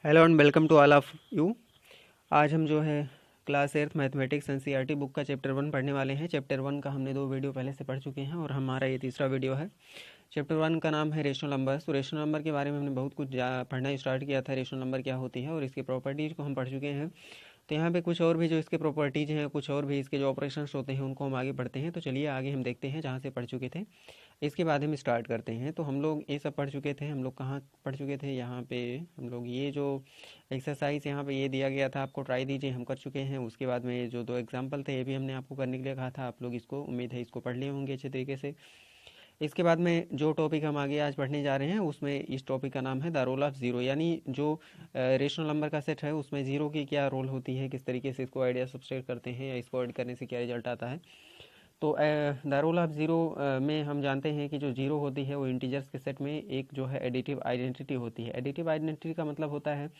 Hello and welcome to all of you. आज हम जो है क्लास 8 मैथमेटिक्स एनसीईआरटी बुक का चैप्टर 1 पढ़ने वाले हैं। चैप्टर 1 का हमने 2 वीडियो पहले से पढ़ चुके हैं और हमारा ये तीसरा वीडियो है। चैप्टर 1 का नाम है रेशनल नंबर्स। तो रेशनल नंबर के बारे में हमने बहुत कुछ पढ़ना स्टार्ट किया था। रेशनल नंबर क्या होती है और इसकी प्रॉपर्टीज़ को हम पढ़ चुके हैं। तो यहाँ पे कुछ और भी जो इसके प्रॉपर्टीज़ हैं, कुछ और भी इसके जो ऑपरेशंस होते हैं उनको हम आगे पढ़ते हैं। तो चलिए आगे हम देखते हैं जहाँ से पढ़ चुके थे। इसके बाद हम स्टार्ट करते हैं। तो हम लोग ये सब पढ़ चुके थे। हम लोग कहाँ पढ़ चुके थे? यहाँ पे हम लोग ये जो एक्सरसाइज यहाँ पे ये दिया गया था, आपको ट्राई दीजिए, हम कर चुके हैं। उसके बाद में जो 2 एग्जाम्पल थे ये भी हमने आपको करने के लिए कहा था। आप लोग इसको उम्मीद है इसको पढ़ लिए होंगे अच्छे तरीके से। इसके बाद में जो टॉपिक हम आगे आज पढ़ने जा रहे हैं उसमें इस टॉपिक का नाम है द रोल ऑफ ज़ीरो, यानी जो रेशनल नंबर का सेट है उसमें ज़ीरो की क्या रोल होती है, किस तरीके से इसको आइडिया सब्सट्रैक्ट करते हैं या इसको ऐड करने से क्या रिजल्ट आता है। तो द रोल ऑफ ज़ीरो में हम जानते हैं कि जो जीरो होती है वो इंटीजर्स के सेट में एक जो है एडिटिव आइडेंटिटी होती है। एडिटिव आइडेंटिटी का मतलब होता है,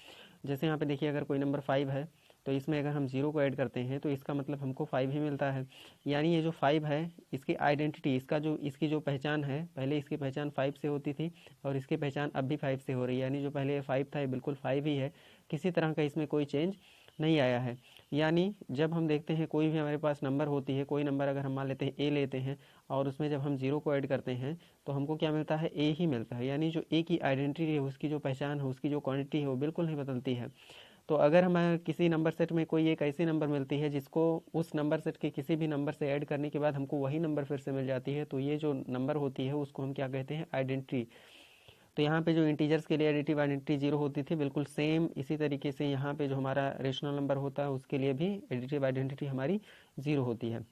जैसे यहाँ पे देखिए अगर कोई नंबर 5 है तो इसमें अगर हम जीरो को ऐड करते हैं तो इसका मतलब हमको 5 ही मिलता है। यानी ये जो 5 है इसकी आइडेंटिटी, इसकी जो पहचान है, पहले इसकी पहचान 5 से होती थी और इसकी पहचान अब भी 5 से हो रही है। यानी जो पहले 5 था ये बिल्कुल 5 ही है, किसी तरह का इसमें कोई चेंज नहीं आया है। यानी जब हम देखते हैं कोई भी हमारे पास नंबर होती है, कोई नंबर अगर हम मान लेते हैं ए लेते हैं और उसमें जब हम जीरो को ऐड करते हैं तो हमको क्या मिलता है? ए ही मिलता है। यानी जो ए की आइडेंटिटी है, उसकी जो पहचान है, उसकी जो क्वांटिटी है वो बिल्कुल नहीं बदलती है। तो अगर हमें किसी नंबर सेट में कोई एक ऐसी नंबर मिलती है जिसको उस नंबर सेट के किसी भी नंबर से ऐड करने के बाद हमको वही नंबर फिर से मिल जाती है, तो ये जो नंबर होती है उसको हम क्या कहते हैं? आइडेंटिटी। तो यहाँ पे जो इंटीजर्स के लिए एडिटिव आइडेंटिटी जीरो होती थी, बिल्कुल सेम इसी तरीके से यहाँ पे जो हमारा रेशनल नंबर होता है उसके लिए भी एडिटिव आइडेंटिटी हमारी जीरो होती है।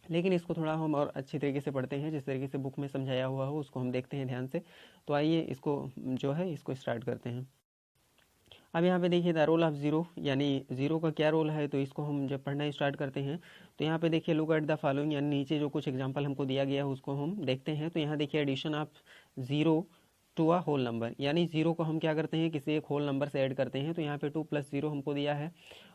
लेकिन इसको थोड़ा हम और अच्छी तरीके से पढ़ते हैं, जिस तरीके से बुक में समझाया हुआ हो उसको हम देखते हैं ध्यान से। तो आइए इसको जो है इसको स्टार्ट करते हैं। अब यहाँ पे देखिए द रोल ऑफ ज़ीरो, यानी ज़ीरो का क्या रोल है। तो इसको हम जब पढ़ना स्टार्ट करते हैं तो यहाँ पे देखिए लुक एट द फॉलोइंग, यानी नीचे जो कुछ एग्जांपल हमको दिया गया है उसको हम देखते हैं। तो यहाँ देखिए addition of zero to a whole number, यानी ज़ीरो को हम क्या करते हैं? किसी एक होल नंबर से ऐड करते हैं। तो यहाँ पे 2 + 0 हमको दिया है,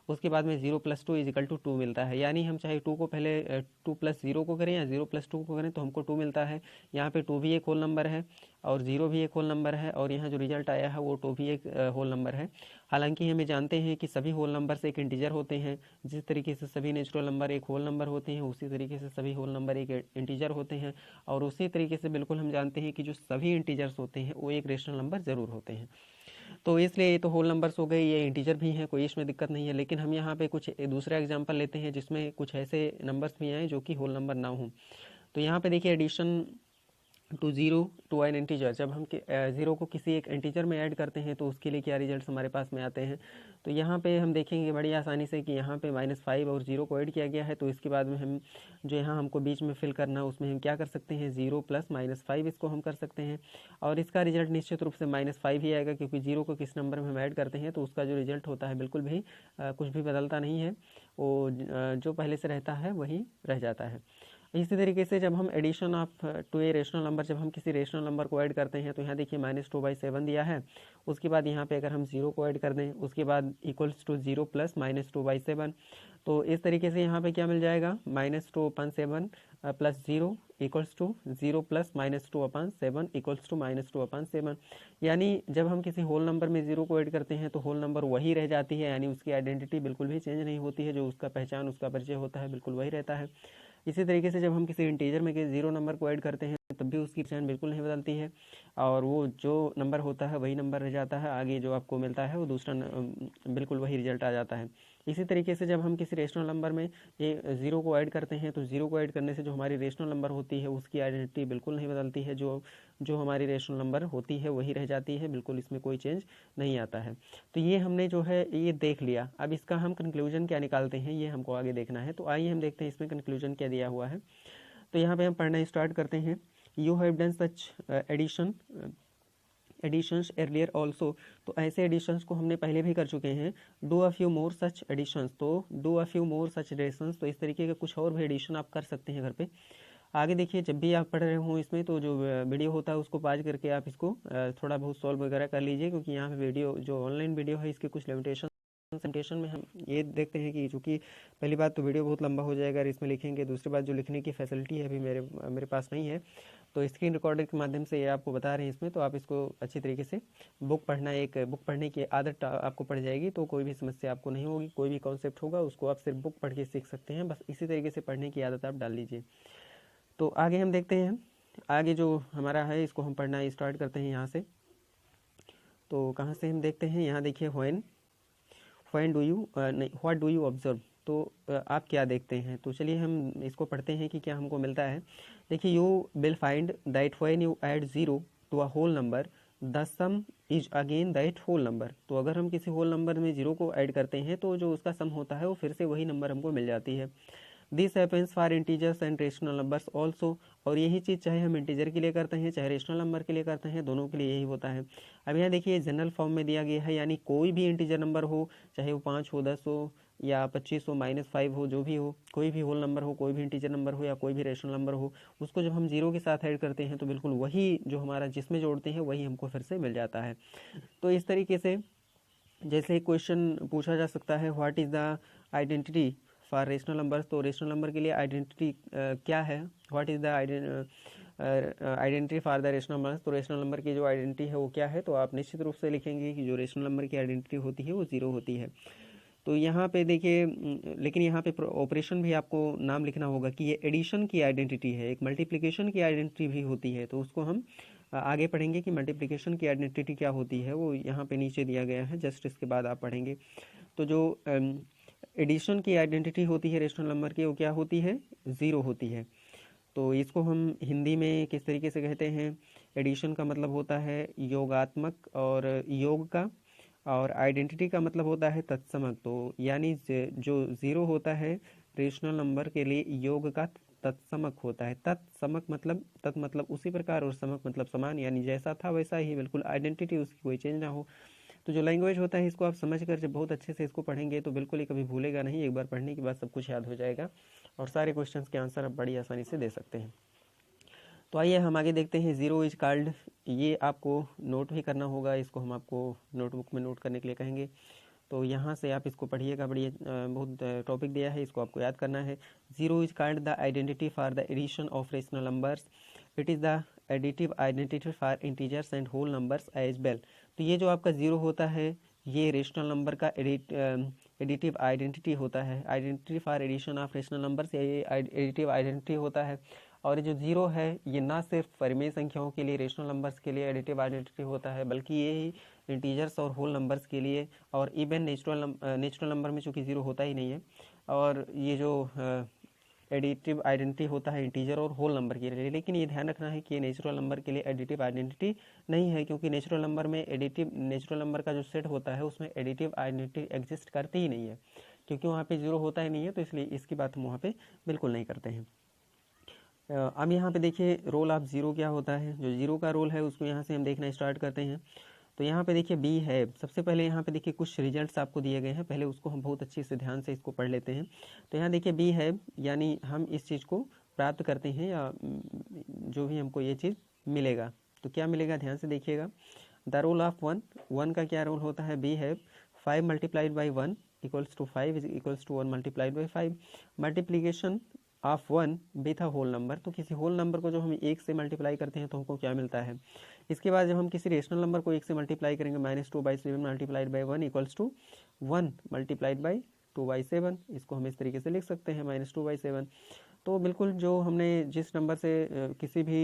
उसके बाद में 0 + 2 = 2 मिलता है। यानी हम चाहे 2 को पहले 2 + 0 को करें या 0 + 2 को करें तो हमको 2 मिलता है। यहाँ पे 2 भी एक होल नंबर है और 0 भी एक होल नंबर है और यहाँ जो रिजल्ट आया है वो 2 भी एक होल नंबर है। हालांकि हमें जानते हैं कि सभी होल नंबर से एक इंटीजर होते हैं। जिस तरीके से सभी नेचुरल नंबर एक होल नंबर होते हैं उसी तरीके से सभी होल नंबर एक इंटीजर होते हैं। और उसी तरीके से बिल्कुल हम जानते हैं कि जो सभी इंटीजर्स होते हैं वो एक रेशनल नंबर ज़रूर होते हैं। तो इसलिए ये तो होल नंबर्स हो गए, ये इंटीजर भी हैं, कोई इसमें दिक्कत नहीं है। लेकिन हम यहाँ पे कुछ दूसरा एग्जांपल लेते हैं जिसमें कुछ ऐसे नंबर्स भी आए जो कि होल नंबर ना हों। तो यहाँ पे देखिए addition to zero to an integer, जब हम ज़ीरो को किसी एक इंटीजर में ऐड करते हैं तो उसके लिए क्या रिजल्ट्स हमारे पास में आते हैं। तो यहाँ पे हम देखेंगे बड़ी आसानी से कि यहाँ पे -5 और ज़ीरो को ऐड किया गया है। तो इसके बाद में हम जो यहाँ हमको बीच में फिल करना है उसमें हम क्या कर सकते हैं? 0 + -5 इसको हम कर सकते हैं और इसका रिजल्ट निश्चित रूप से -5 ही आएगा, क्योंकि ज़ीरो को किस नंबर में हम ऐड करते हैं तो उसका जो रिजल्ट होता है बिल्कुल भी कुछ भी बदलता नहीं है, वो जो पहले से रहता है वही रह जाता है। इसी तरीके से जब हम addition of to a rational number, जब हम किसी रेशनल नंबर को ऐड करते हैं तो यहाँ देखिए -2/7 दिया है। उसके बाद यहाँ पे अगर हम ज़ीरो को ऐड कर दें उसके बाद = 0 + -2/7, तो इस तरीके से यहाँ पे क्या मिल जाएगा? -2/7 + 0 = 0 + -2/7 = -2/7। यानी जब हम किसी होल नंबर में ज़ीरो को ऐड करते हैं तो होल नंबर वही रह जाती है, यानी उसकी आइडेंटिटी बिल्कुल भी चेंज नहीं होती है। जो उसका पहचान, उसका परिचय होता है बिल्कुल वही रहता है। इसी तरीके से जब हम किसी इंटीजर में के ज़ीरो नंबर को ऐड करते हैं तब भी उसकी पहचान बिल्कुल नहीं बदलती है और वो जो नंबर होता है वही नंबर रह जाता है। आगे जो आपको मिलता है वो दूसरा बिल्कुल वही रिजल्ट आ जाता है। इसी तरीके से जब हम किसी रेशनल नंबर में ये ज़ीरो को ऐड करते हैं तो ज़ीरो को ऐड करने से जो हमारी रेशनल नंबर होती है उसकी आइडेंटिटी बिल्कुल नहीं बदलती है। जो जो हमारी रेशनल नंबर होती है वही रह जाती है, बिल्कुल इसमें कोई चेंज नहीं आता है। तो ये हमने जो है ये देख लिया। अब इसका हम कंक्लूजन क्या निकालते हैं ये हमको आगे देखना है। तो आइए हम देखते हैं इसमें कंक्लूजन क्या दिया हुआ है। तो यहाँ पे हम पढ़ना स्टार्ट करते हैं। You have done such additions earlier also, तो ऐसे एडिशंस को हमने पहले भी कर चुके हैं। Do a few more such additions, तो do a few more such additions, तो इस तरीके के कुछ और भी एडिशन आप कर सकते हैं घर पे। आगे देखिए जब भी आप पढ़ रहे हो इसमें तो जो वीडियो होता है उसको पॉज करके आप इसको थोड़ा बहुत सॉल्व वगैरह कर लीजिए, क्योंकि यहाँ पे वीडियो जो ऑनलाइन वीडियो है इसके कुछ लिमिटेशन में हम ये देखते हैं कि चूँकि पहली बात तो वीडियो बहुत लंबा हो जाएगा अगर इसमें लिखेंगे, दूसरी बात जो लिखने की फैसिलिटी है अभी मेरे पास नहीं है। तो स्क्रीन रिकॉर्डर के माध्यम से ये आपको बता रहे हैं इसमें, तो आप इसको अच्छी तरीके से बुक पढ़ने की आदत आपको पड़ जाएगी, तो कोई भी समस्या आपको नहीं होगी। कोई भी कॉन्सेप्ट होगा उसको आप सिर्फ बुक पढ़ के सीख सकते हैं, बस इसी तरीके से पढ़ने की आदत आप डाल लीजिए। तो आगे हम देखते हैं, आगे जो हमारा है इसको हम पढ़ना स्टार्ट करते हैं यहाँ से। तो कहाँ से हम देखते हैं, यहाँ देखिए व्हेन डू यू नहीं व्हाट डू यू ऑब्जर्व, तो आप क्या देखते हैं। तो चलिए हम इसको पढ़ते हैं कि क्या हमको मिलता है। देखिए, you will find that when you add zero to a whole number the sum is again that whole number. तो अगर हम किसी होल नंबर में ज़ीरो को ऐड करते हैं तो जो उसका सम होता है वो फिर से वही नंबर हमको मिल जाती है। This happens for integers and rational numbers also, और यही चीज़ चाहे हम इंटीजर के लिए करते हैं चाहे रेशनल नंबर के लिए करते हैं, दोनों के लिए यही होता है। अब यहाँ देखिए जनरल फॉर्म में दिया गया है, यानी कोई भी इंटीजर नंबर हो, चाहे वो 5 हो, 10 हो या 25 हो, -5 हो, जो भी हो, कोई भी होल नंबर हो, कोई भी इंटीजर नंबर हो या कोई भी रेशनल नंबर हो, उसको जब हम जीरो के साथ ऐड करते हैं तो बिल्कुल वही जो हमारा जिसमें जोड़ते हैं वही हमको फिर से मिल जाता है। तो इस तरीके से जैसे क्वेश्चन पूछा जा सकता है, what is the identity for rational numbers, तो रेशनल नंबर के लिए आइडेंटिटी क्या है, what is the identity for the rational numbers, तो रेशनल नंबर की जो आइडेंटिटी है वो क्या है, तो आप निश्चित रूप से लिखेंगे कि जो रेशनल नंबर की आइडेंटिटी होती है वो ज़ीरो होती है। तो यहाँ पे देखिए, लेकिन यहाँ पे ऑपरेशन भी आपको नाम लिखना होगा कि ये एडिशन की आइडेंटिटी है, एक मल्टीप्लिकेशन की आइडेंटिटी भी होती है, तो उसको हम आगे पढ़ेंगे कि मल्टीप्लिकेशन की आइडेंटिटी क्या होती है, वो यहाँ पे नीचे दिया गया है, जस्ट इसके बाद आप पढ़ेंगे। तो जो एडिशन की आइडेंटिटी होती है रेशनल नंबर की, वो क्या होती है, ज़ीरो होती है। तो इसको हम हिंदी में किस तरीके से कहते हैं, एडिशन का मतलब होता है योगात्मक और योग का, और आइडेंटिटी का मतलब होता है तत्समक। तो यानी जो ज़ीरो होता है रेशनल नंबर के लिए योग का तत्समक होता है। तत्समक मतलब तत् मतलब उसी प्रकार और समक मतलब समान, यानी जैसा था वैसा ही, बिल्कुल आइडेंटिटी उसकी कोई चेंज ना हो। तो जो लैंग्वेज होता है इसको आप समझ कर जब बहुत अच्छे से इसको पढ़ेंगे तो बिल्कुल ही कभी भूलेगा नहीं, एक बार पढ़ने के बाद सब कुछ याद हो जाएगा और सारे क्वेश्चंस के आंसर आप बड़ी आसानी से दे सकते हैं। तो आइए हम आगे देखते हैं, ज़ीरो इज कॉल्ड, ये आपको नोट भी करना होगा, इसको हम आपको नोटबुक में नोट करने के लिए कहेंगे। तो यहाँ से आप इसको पढ़िएगा, बढ़िया बहुत टॉपिक दिया है, इसको आपको याद करना है। Zero is called the identity for the addition of rational numbers, it is the additive identity for integers and whole numbers as well. तो ये जो आपका ज़ीरो होता है ये रेशनल नंबर का एडिटिव आइडेंटिटी होता है, identity for addition of rational numbers, ये एडिटिव आइडेंटिटी होता है। और जो ज़ीरो है ये ना सिर्फ परिमेय संख्याओं के लिए रेशनल नंबर्स के लिए एडिटिव आइडेंटिटी होता है, बल्कि ये ही इंटीजर्स और होल नंबर्स के लिए, और इवन नेचुरल नंबर में चूँकि ज़ीरो होता ही नहीं है। और ये जो एडिटिव आइडेंटिटी होता है इंटीजर और होल नंबर के लिए, लेकिन ये ध्यान रखना है कि ये नेचुरल नंबर के लिए एडिटिव आइडेंटिटी नहीं है, क्योंकि नेचुरल नंबर में नेचुरल नंबर का जो सेट होता है उसमें एडिटिव आइडेंटिटी एग्जिस्ट करती ही नहीं है, क्योंकि वहाँ पे जीरो होता ही नहीं है, तो इसलिए इसकी बात हम वहाँ पे बिल्कुल नहीं करते हैं। अब यहाँ पे देखिए रोल ऑफ ज़ीरो क्या होता है, जो ज़ीरो का रोल है उसको यहाँ से हम देखना स्टार्ट करते हैं। तो यहाँ पे देखिए बी है, सबसे पहले यहाँ पे देखिए कुछ रिजल्ट्स आपको दिए गए हैं, पहले उसको हम बहुत अच्छे से ध्यान से इसको पढ़ लेते हैं। तो यहाँ देखिए बी है, यानी हम इस चीज़ को प्राप्त करते हैं या जो भी हमको ये चीज़ मिलेगा, तो क्या मिलेगा ध्यान से देखिएगा। The role of one, one का क्या रोल होता है, बी है 5 multiplied by 1 equals to 5 equals to 1 multiplied by 5। Multiplication of one with a whole number, तो किसी होल नंबर को जब हम एक से मल्टीप्लाई करते हैं तो हमको क्या मिलता है। इसके बाद जब हम किसी रेशनल नंबर को एक से मल्टीप्लाई करेंगे, -2/7 multiplied by 1 equals to 1 multiplied by 2/7, इसको हम इस तरीके से लिख सकते हैं -2/7। तो बिल्कुल जो हमने जिस नंबर से किसी भी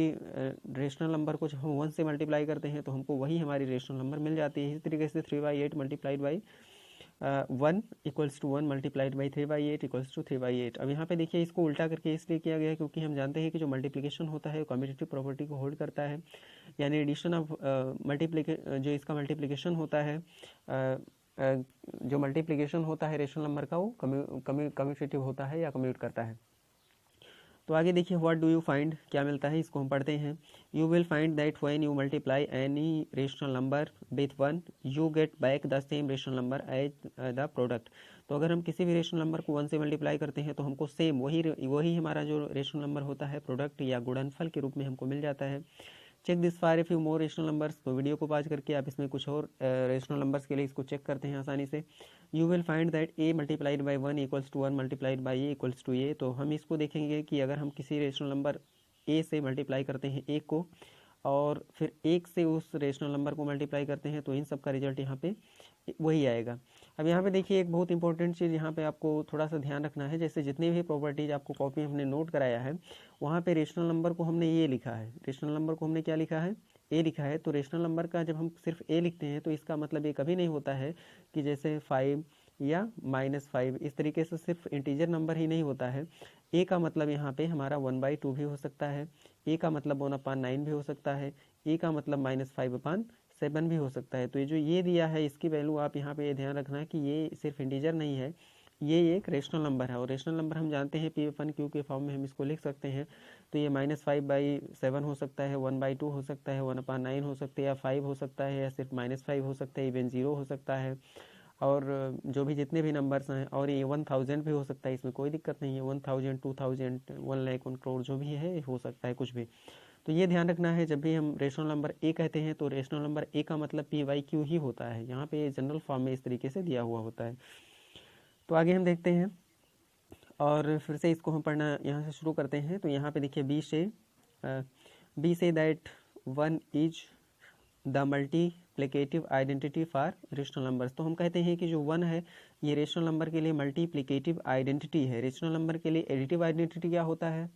रेशनल नंबर को जब हम 1 से मल्टीप्लाई करते हैं तो हमको वही हमारी रेशनल नंबर मिल जाती है। इस तरीके से 3/8 multiplied by 1 equals to 1 multiplied by 3/8 equals to 3/8। अब यहाँ पे देखिए इसको उल्टा करके इसलिए किया गया है क्योंकि हम जानते हैं कि जो मल्टीप्लिकेशन होता है वो कम्यूटेटिव प्रॉपर्टी को होल्ड करता है, यानी एडिशन ऑफ जो इसका मल्टीप्लिकेशन होता है जो मल्टीप्लिकेशन होता है रेशनल नंबर का, वो कम्यूटेटिव होता है या कम्यूट करता है। तो आगे देखिए व्हाट डू यू फाइंड, क्या मिलता है, इसको हम पढ़ते हैं। You will find that when you multiply any rational number with 1 you get back the same rational number as the product. तो अगर हम किसी भी रेशनल नंबर को 1 से मल्टीप्लाई करते हैं तो हमको सेम वही हमारा जो रेशनल नंबर होता है प्रोडक्ट या गुणनफल के रूप में हमको मिल जाता है। Check this for a few more rational numbers, तो वीडियो को पॉज करके आप इसमें कुछ और रेशनल नंबर्स के लिए इसको चेक करते हैं आसानी से। You will find that a multiplied by 1 equals to 1 multiplied by a equals to a. तो हम इसको देखेंगे कि अगर हम किसी रेशनल नंबर ए से मल्टीप्लाई करते हैं एक को, और फिर एक से उस रेशनल नंबर को मल्टीप्लाई करते हैं, तो इन सब का रिजल्ट यहाँ पे वही आएगा। अब यहाँ पे देखिए एक बहुत इंपॉर्टेंट चीज़ यहाँ पे आपको थोड़ा सा ध्यान रखना है। जैसे जितने भी प्रॉपर्टीज आपको कॉपी हमने नोट कराया है, वहाँ पे रेशनल नंबर को हमने ये लिखा है, रेशनल नंबर को हमने क्या लिखा है, ए लिखा है। तो रेशनल नंबर का जब हम सिर्फ ए लिखते हैं तो इसका मतलब ये कभी नहीं होता है कि जैसे 5 या -5 इस तरीके से सिर्फ इंटीजर नंबर ही नहीं होता है। ए का मतलब यहाँ पे हमारा 1/2 भी हो सकता है, ए का मतलब 1/9 भी हो सकता है, ए का मतलब -5/7 भी हो सकता है। तो ये जो ये दिया है इसकी वैल्यू आप यहाँ पे ये ध्यान रखना है कि ये सिर्फ इंटीजर नहीं है, ये एक रेशनल नंबर है। और रेशनल नंबर हम जानते हैं P1Q के फॉर्म में हम इसको लिख सकते हैं। तो ये -5/7 हो सकता है, 1/2 हो सकता है, 1/9 हो सकता है, या 5 हो सकता है, या सिर्फ -5 हो सकता है, इवन 0 हो सकता है, और जो भी जितने भी नंबर्स हैं। और ये 1000 भी हो सकता है, इसमें कोई दिक्कत नहीं है। 1000, 2000, 1 लाख, 1 करोड़ जो भी है हो सकता है कुछ भी। तो ये ध्यान रखना है, जब भी हम रेशनल नंबर ए कहते हैं तो रेशनल नंबर ए का मतलब PYQ ही होता है। यहाँ पे जनरल फॉर्म में इस तरीके से दिया हुआ होता है। तो आगे हम देखते हैं और फिर से इसको हम पढ़ना यहाँ से शुरू करते हैं। तो यहाँ पे देखिए we say that 1 is the multiplicative identity for rational numbers. तो हम कहते हैं कि जो 1 है ये रेशनल नंबर के लिए मल्टीप्लिकेटिव आइडेंटिटी है। रेशनल नंबर के लिए एडिटिव आइडेंटिटी क्या होता है,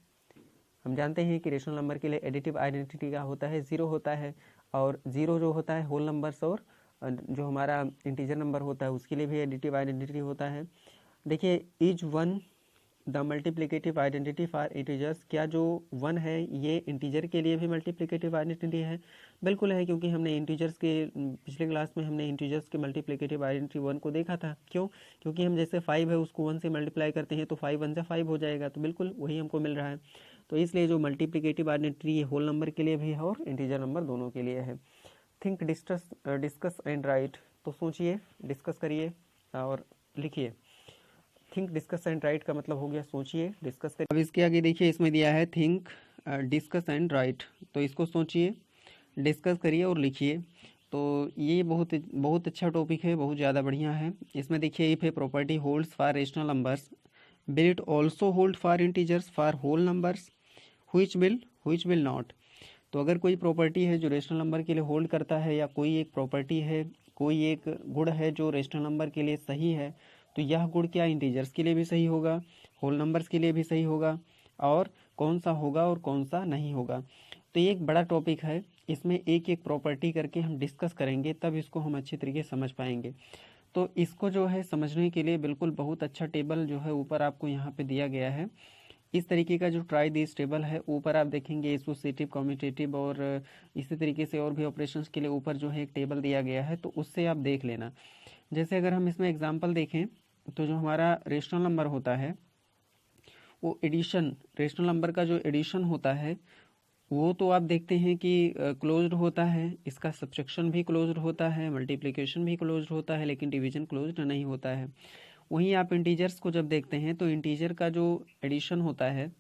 हम जानते हैं कि रेशनल नंबर के लिए एडिटिव आइडेंटिटी क्या होता है, 0 होता है। और 0 जो होता है होल नंबर्स, और जो हमारा इंटीजर नंबर होता है उसके लिए भी एडिटिव आइडेंटिटी होता है। देखिए is 1 the multiplicative identity for integers, क्या जो 1 है ये इंटीजर के लिए भी मल्टीप्लिकेटिव आइडेंटिटी है? बिल्कुल है, क्योंकि हमने इंटीजर्स के पिछले क्लास में हमने इंटीजर्स के मल्टीप्लिकेटिव आइडेंटिटी 1 को देखा था। क्यों? क्योंकि हम जैसे 5 है उसको 1 से मल्टीप्लाई करते हैं तो 5 1 से 5 हो जाएगा, तो बिल्कुल वही हमको मिल रहा है। तो इसलिए जो मल्टीप्लिकेटिव आइडेंटिटी होल नंबर के लिए भी है और इंटीजर नंबर दोनों के लिए है। Think, discuss and right. तो सोचिए, डिस्कस करिए और लिखिए। थिंक, डिस्कस एंड राइट का मतलब हो गया सोचिए, डिस्कस करिए। अब इसके आगे देखिए इसमें दिया है थिंक, डिस्कस एंड राइट। तो इसको सोचिए, डिस्कस करिए और लिखिए। तो ये बहुत बहुत अच्छा टॉपिक है, बहुत ज़्यादा बढ़िया है। इसमें देखिए if a property holds for rational numbers will it also hold for integers for whole numbers which will not. तो अगर कोई प्रॉपर्टी है जो रेशनल नंबर के लिए होल्ड करता है, या कोई एक प्रॉपर्टी है, कोई एक गुण है जो रेशनल नंबर के लिए सही है, तो यह गुण क्या इंटीजर्स के लिए भी सही होगा, होल नंबर्स के लिए भी सही होगा, और कौन सा होगा और कौन सा नहीं होगा। तो ये एक बड़ा टॉपिक है, इसमें एक एक प्रॉपर्टी करके हम डिस्कस करेंगे, तब इसको हम अच्छी तरीके से समझ पाएंगे। तो इसको जो है समझने के लिए बिल्कुल बहुत अच्छा टेबल जो है ऊपर आपको यहाँ पे दिया गया है। इस तरीके का जो ट्राई दिस टेबल है ऊपर आप देखेंगे, एसोसिएटिव, कम्यूटेटिव और इसी तरीके से और भी ऑपरेशंस के लिए ऊपर जो है एक टेबल दिया गया है, तो उससे आप देख लेना। जैसे अगर हम इसमें एग्जांपल देखें तो जो हमारा रेशनल नंबर होता है वो एडिशन, रेशनल नंबर का जो एडिशन होता है वो तो आप देखते हैं कि क्लोज्ड होता है, इसका सब्ट्रैक्शन भी क्लोज्ड होता है, मल्टीप्लिकेशन भी क्लोज्ड होता है, लेकिन डिवीजन क्लोज्ड नहीं होता है। वहीं आप इंटीजर्स को जब देखते हैं तो इंटीजर का जो एडिशन होता है,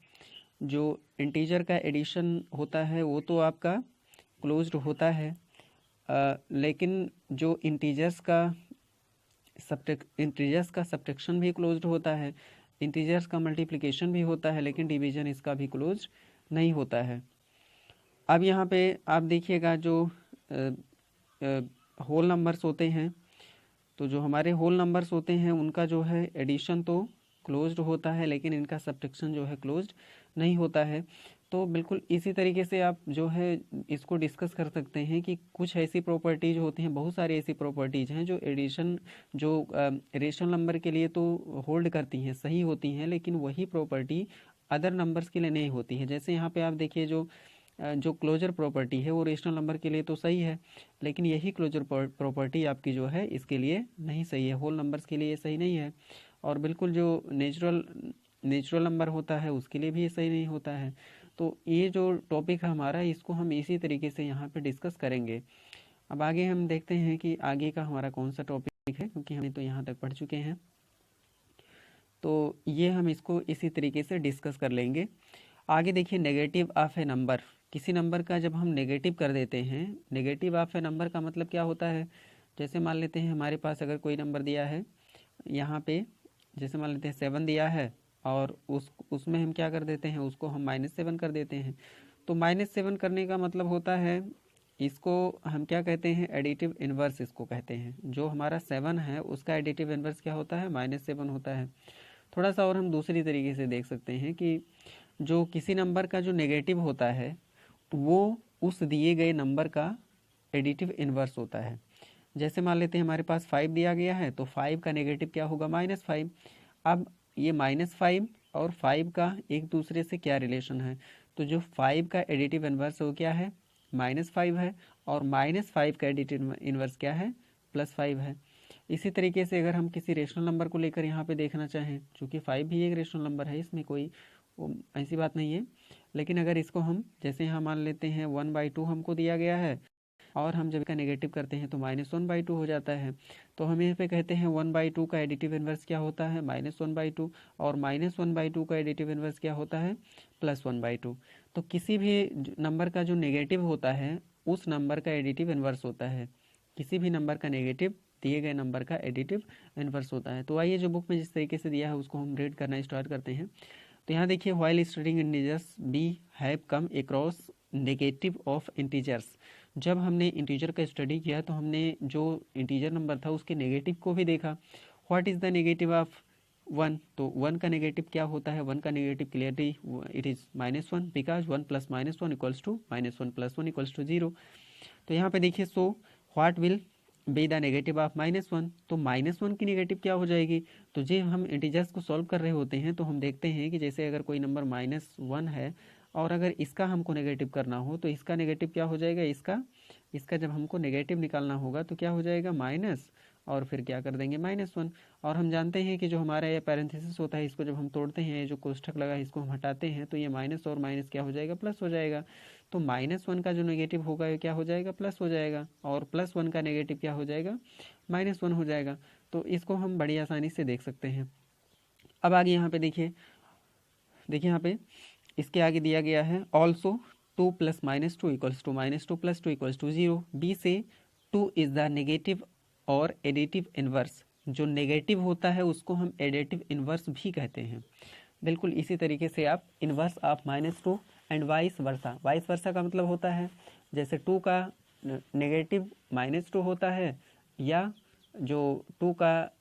जो इंटीजर का एडिशन होता है वो तो आपका क्लोज्ड होता है, लेकिन जो इंटीजर्स का सब्ट्रैक्शन भी क्लोज्ड होता है, इंटीजर्स का मल्टीप्लिकेशन भी होता है, लेकिन डिवीजन इसका भी क्लोज्ड नहीं होता है। अब यहाँ पे आप देखिएगा जो होल नंबर्स होते हैं, तो जो हमारे होल नंबर्स होते हैं उनका जो है एडिशन तो क्लोज्ड होता है, लेकिन इनका सब्ट्रैक्शन जो है क्लोज्ड नहीं होता है। तो बिल्कुल इसी तरीके से आप जो है इसको डिस्कस कर सकते हैं कि कुछ ऐसी प्रॉपर्टीज होती हैं, बहुत सारी ऐसी प्रॉपर्टीज हैं जो एडिशन, जो रेशनल नंबर के लिए तो होल्ड करती हैं, सही होती हैं, लेकिन वही प्रॉपर्टी अदर नंबर्स के लिए नहीं होती है। जैसे यहाँ पे आप देखिए जो क्लोजर प्रॉपर्टी है वो रेशनल नंबर के लिए तो सही है, लेकिन यही क्लोजर प्रॉपर्टी आपकी जो है इसके लिए नहीं सही है, होल नंबर्स के लिए सही नहीं है। और बिल्कुल जो नेचुरल नंबर होता है उसके लिए भी ये सही नहीं होता है। तो ये जो टॉपिक है हमारा, इसको हम इसी तरीके से यहाँ पे डिस्कस करेंगे। अब आगे हम देखते हैं कि आगे का हमारा कौन सा टॉपिक है, क्योंकि हमने तो यहाँ तक पढ़ चुके हैं, तो ये हम इसको इसी तरीके से डिस्कस कर लेंगे। आगे देखिए नेगेटिव ऑफ ए नंबर, किसी नंबर का जब हम नेगेटिव कर देते हैं, नेगेटिव ऑफ ए नंबर का मतलब क्या होता है, जैसे मान लेते हैं हमारे पास अगर कोई नंबर दिया है यहाँ पे, जैसे मान लेते हैं 7 दिया है और उसमें हम क्या कर देते हैं, उसको हम -7 कर देते हैं। तो -7 करने का मतलब होता है, इसको हम क्या कहते हैं, एडिटिव इन्वर्स इसको कहते हैं। जो हमारा 7 है उसका एडिटिव इन्वर्स क्या होता है, -7 होता है। थोड़ा सा और हम दूसरी तरीके से देख सकते हैं कि जो किसी नंबर का जो नेगेटिव होता है वो उस दिए गए नंबर का एडिटिव इन्वर्स होता है। जैसे मान लेते हैं हमारे पास 5 दिया गया है, तो 5 का नेगेटिव क्या होगा, -5। अब ये -5 और 5 का एक दूसरे से क्या रिलेशन है, तो जो 5 का एडिटिव इन्वर्स वो क्या है, -5 है, और -5 का एडिटिव इन्वर्स क्या है, +5 है। इसी तरीके से अगर हम किसी रेशनल नंबर को लेकर यहाँ पे देखना चाहें, चूँकि 5 भी एक रेशनल नंबर है, इसमें कोई ऐसी बात नहीं है, लेकिन अगर इसको हम जैसे यहाँ मान लेते हैं 1/2 हमको दिया गया है, और हम जब इसका नेगेटिव करते हैं तो -1/2 हो जाता है। तो हम यहाँ पे कहते हैं 1/2 का एडिटिव इन्वर्स क्या होता है, -1/2, और -1/2 का एडिटिव इन्वर्स क्या होता है, +1/2। तो किसी भी नंबर का जो नेगेटिव होता है उस नंबर का एडिटिव इन्वर्स होता है। किसी भी नंबर का नेगेटिव दिए गए नंबर का एडिटिव इन्वर्स होता है। तो आइए जो बुक में जिस तरीके से दिया है उसको हम रीड करना स्टार्ट करते हैं। तो यहाँ देखिए, while studying integers we have come across negative of integers. जब हमने इंटीजर का स्टडी किया तो हमने जो इंटीजर नंबर था उसके नेगेटिव को भी देखा। What is the negative of 1, तो 1 का नेगेटिव क्या होता है, 1 का negative clearly it is -1, because 1 + -1 equals to -1 + 1 equals to 0। तो यहाँ पे देखिए, so what will be the negative of -1, तो -1 की नेगेटिव क्या हो जाएगी। तो जब हम इंटीजर्स को सॉल्व कर रहे होते हैं तो हम देखते हैं कि जैसे अगर कोई नंबर -1 है और अगर इसका हमको नेगेटिव करना हो तो इसका नेगेटिव क्या हो जाएगा, इसका जब हमको नेगेटिव निकालना होगा तो क्या हो जाएगा, माइनस, और फिर क्या कर देंगे, -1। और हम जानते हैं कि जो हमारा ये पैरेंथेसिस होता है इसको जब हम तोड़ते हैं, ये जो कोष्ठक लगा है इसको हम हटाते हैं, तो ये माइनस और माइनस क्या हो जाएगा, प्लस हो जाएगा। तो -1 का जो नेगेटिव होगा ये क्या हो जाएगा, प्लस हो जाएगा, और +1 का नेगेटिव क्या हो जाएगा, -1 हो जाएगा। तो इसको हम बड़ी आसानी से देख सकते हैं। अब आगे यहाँ पे देखिए यहाँ पे इसके आगे दिया गया है, also 2 + -2 equals to -2 + 2 equals to 0। We say 2 is the negative और एडिटिव इन्वर्स। जो नेगेटिव होता है उसको हम एडिटिव इन्वर्स भी कहते हैं। बिल्कुल इसी तरीके से आप inverse of -2 and vice versa. Vice versa का मतलब होता है जैसे 2 का नेगेटिव -2 होता है, या जो 2 का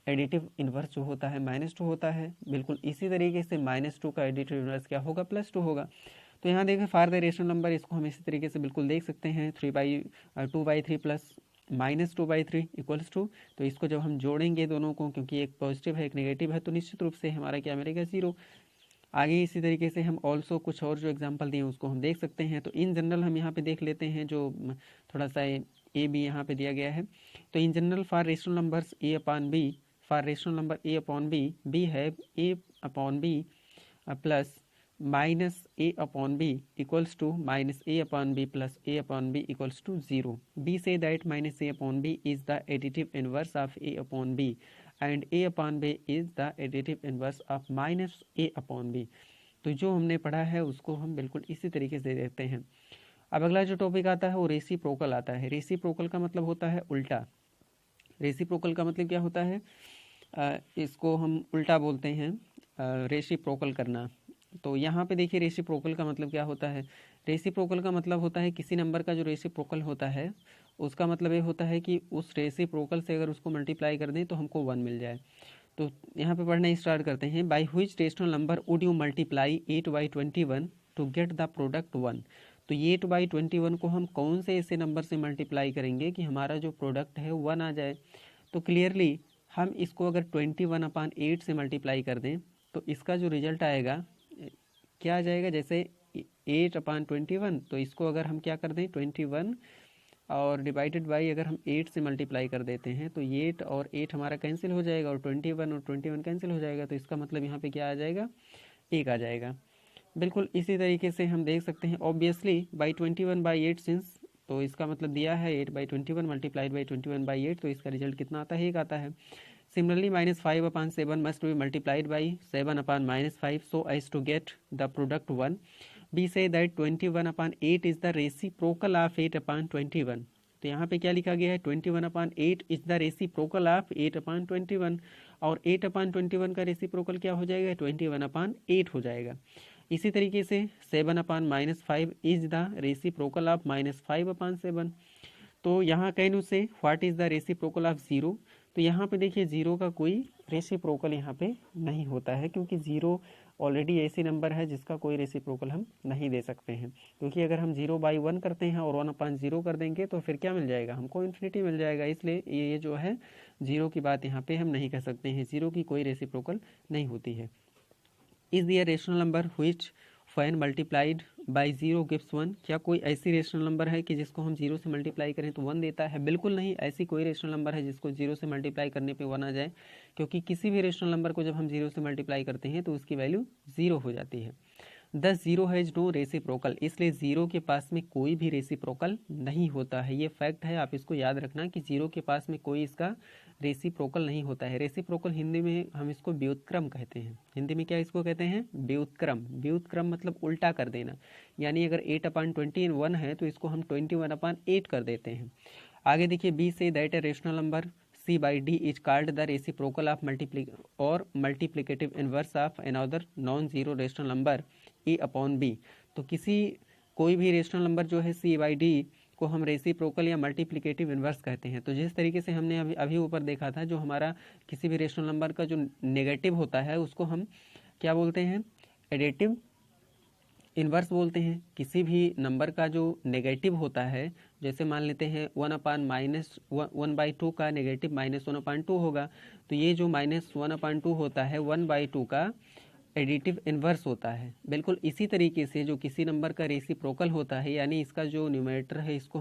एडिटिव इन्वर्स जो होता है -2 होता है, बिल्कुल इसी तरीके से -2 का एडिटिव इन्वर्स क्या होगा, +2 होगा। तो यहाँ देखें फार द रेशनल नंबर, इसको हम इसी तरीके से बिल्कुल देख सकते हैं, 2/3 प्लस -2/3 इक्वल्स टू। तो इसको जब हम जोड़ेंगे दोनों को, क्योंकि एक पॉजिटिव है एक नेगेटिव है, तो निश्चित रूप से हमारा क्या मिलेगा, 0। आगे इसी तरीके से हम ऑल्सो कुछ और जो एग्जांपल दिए उसको हम देख सकते हैं। तो इन जनरल हम यहाँ पे देख लेते हैं, जो थोड़ा सा ए बी यहाँ पे दिया गया है। तो in general for rational numbers a/b, for rational number a/b, b have a/b plus -a/b equals to -a/b plus a/b equals to 0. B say that -a/b is the additive inverse of a/b and a/b is the additive inverse of -a/b। तो जो हमने पढ़ा है उसको हम बिल्कुल इसी तरीके से देखते हैं। अब अगला जो टॉपिक आता है वो रेसिप्रोकल आता है। रेसिप्रोकल का मतलब होता है उल्टा। रेसिप्रोकल का मतलब क्या होता है, इसको हम उल्टा बोलते हैं, रेसिप्रोकल करना। तो यहाँ पे देखिए रेसिप्रोकल का मतलब क्या होता है। रेसिप्रोकल का मतलब होता है किसी नंबर का जो रेसिप्रोकल होता है उसका मतलब ये होता है कि उस रेसिप्रोकल से अगर उसको मल्टीप्लाई कर दें तो हमको 1 मिल जाए। तो यहाँ पे पढ़ना स्टार्ट करते हैं। By which rational number would you multiply 8/21 to get the product 1। तो ये 8/21 को हम कौन से ऐसे नंबर से मल्टीप्लाई करेंगे कि हमारा जो प्रोडक्ट है 1 आ जाए। तो क्लियरली हम इसको अगर 21/8 से मल्टीप्लाई कर दें तो इसका जो रिजल्ट आएगा क्या आ जाएगा, जैसे 8/21, तो इसको अगर हम क्या कर दें 21 और डिवाइडेड बाई अगर हम 8 से मल्टीप्लाई कर देते हैं तो 8 और 8 हमारा कैंसिल हो जाएगा और 21 कैंसिल हो जाएगा। तो इसका मतलब यहाँ पे क्या आ जाएगा, 1 आ जाएगा। बिल्कुल इसी तरीके से हम देख सकते हैं ऑब्वियसली बाई 21/8 सिंस, तो इसका मतलब दिया है 8/21 मल्टीप्लाइड बाई 21/8, तो इसका रिजल्ट कितना आता है, 1 आता है। Similarly, -5/7 must be multiplied by 7/-5 so as to get the product 1. We say that 21/8 is the reciprocal of 8/21. तो यहाँ पे क्या लिखा गया है, 21/8 is the reciprocal of 8/21, और 8/21 का रेसिप्रोकल क्या हो जाएगा, 21/8 हो जाएगा। इसी तरीके से 7/-5 इज द रेसिप्रोकल ऑफ -5/7। तो यहाँ can say what is the reciprocal of zero, तो यहाँ पे देखिए ज़ीरो का कोई रेसिप्रोकल यहाँ पे नहीं होता है, क्योंकि ज़ीरो ऑलरेडी ऐसी नंबर है जिसका कोई रेसिप्रोकल हम नहीं दे सकते हैं। क्योंकि अगर हम 0/1 करते हैं और 1/0 कर देंगे तो फिर क्या मिल जाएगा, हमको इन्फिनिटी मिल जाएगा। इसलिए ये जो है ज़ीरो की बात यहाँ पे हम नहीं कह सकते हैं, ज़ीरो की कोई रेसिप्रोकल नहीं होती है। Is there rational number which when multiplied by zero gives 1, क्या कोई ऐसी रेशनल नंबर है कि जिसको हम जीरो से मल्टीप्लाई करें तो 1 देता है? बिल्कुल नहीं, ऐसी कोई रेशनल नंबर है जिसको जीरो से मल्टीप्लाई करने पे 1 आ जाए, क्योंकि किसी भी रेशनल नंबर को जब हम जीरो से मल्टीप्लाई करते हैं तो उसकी वैल्यू जीरो हो जाती है। दस जीरो हैज नो रेसिप्रोकल, इसलिए जीरो के पास में कोई भी रेसिप्रोकल नहीं होता है। ये फैक्ट है, आप इसको याद रखना कि जीरो के पास में कोई इसका रेसिप्रोकल नहीं होता है। रेसिप्रोकल हिंदी में हम इसको व्युत्क्रम कहते हैं। हिंदी में क्या इसको कहते हैं, व्युत्क्रम। व्युत्क्रम मतलब उल्टा कर देना, यानी अगर 8/21 है तो इसको हम 21/8 कर देते हैं। आगे देखिए we say that a rational number C/D is called the reciprocal of multiplicative inverse of another non zero rational number A/B। तो कोई भी रेशनल नंबर जो है C/D को हम रेसिप्रोकल या मल्टीप्लिकेटिव इनवर्स कहते हैं। तो जिस तरीके से हमने अभी ऊपर देखा था, जो हमारा किसी भी रेशनल नंबर का जो नेगेटिव होता है उसको हम क्या बोलते हैं, एडिटिव इन्वर्स बोलते हैं। किसी भी नंबर का जो नेगेटिव होता है, जैसे मान लेते हैं 1/-1/2 का नेगेटिव -1/2 होगा, तो ये जो -1/2 होता है 1/2 का एडिटिव इन्वर्स होता है। बिल्कुल इसी तरीके से जो किसी नंबर का रेसिप्रोकल होता है, यानी इसका जो न्यूमरेटर है उसको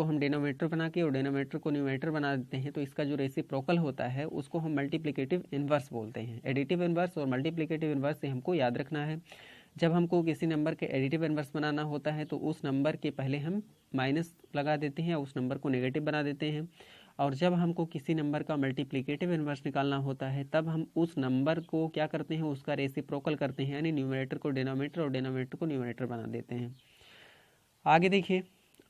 हम डिनोमिनेटर बना के और डिनोमिनेटर को न्यूमरेटर बना देते हैं, तो इसका जो रेसिप्रोकल होता है उसको हम मल्टीप्लिकेटिव इन्वर्स बोलते हैं। एडिटिव इन्वर्स और मल्टीप्लिकेटिव इन्वर्स से हमको याद रखना है। जब हमको किसी नंबर के एडिटिव इन्वर्स बनाना होता है तो उस नंबर के पहले हम माइनस लगा देते हैं, उस नंबर को नेगेटिव बना देते हैं। और जब हमको किसी नंबर का मल्टीप्लिकेटिव इन्वर्स निकालना होता है तब हम उस नंबर को क्या करते हैं, उसका रेसिप्रोकल करते हैं, यानी न्यूमरेटर को डिनोमिनेटर और डिनोमिनेटर को न्यूमरेटर बना देते हैं। आगे देखिए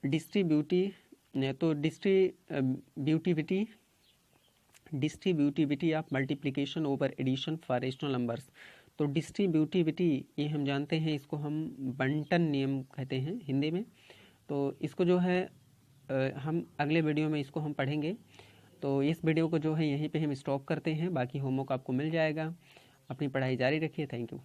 distributivity of multiplication over addition for rational numbers. तो डिस्ट्रीब्यूटिविटी ये हम जानते हैं, इसको हम बंटन नियम कहते हैं हिंदी में। तो इसको जो है हम अगले वीडियो में इसको हम पढ़ेंगे। तो इस वीडियो को जो है यहीं पे हम स्टॉप करते हैं, बाकी होमवर्क आपको मिल जाएगा। अपनी पढ़ाई जारी रखिए। Thank you.